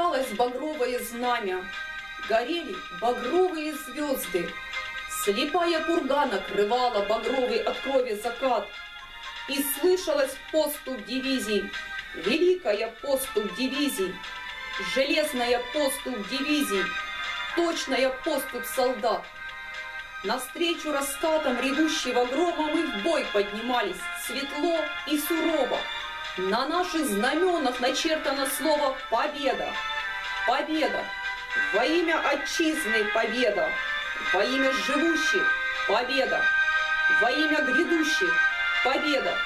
Металось багровое знамя, горели багровые звезды. Слепая пурга накрывала багровый от крови закат. И слышалась поступь дивизий, великая поступь дивизий, железная поступь дивизий, точная поступь солдат. Навстречу раскатам ревущего грома мы в бой поднимались светло и сурово. На наших знаменах начертано слово «Победа». Победа. Во имя Отчизны победа. Во имя живущих победа. Во имя грядущих победа.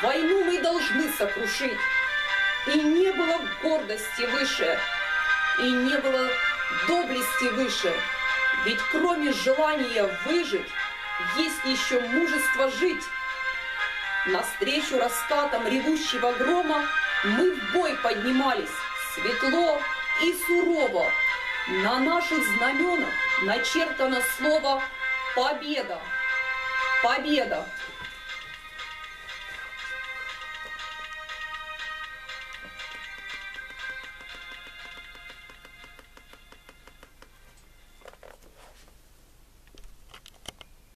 Войну мы должны сокрушить. И не было гордости выше, и не было доблести выше. Ведь кроме желания выжить, есть еще мужество жить. Навстречу раскатам ревущего грома мы в бой поднимались светло и сурово. На наших знаменах начертано слово «Победа». Победа.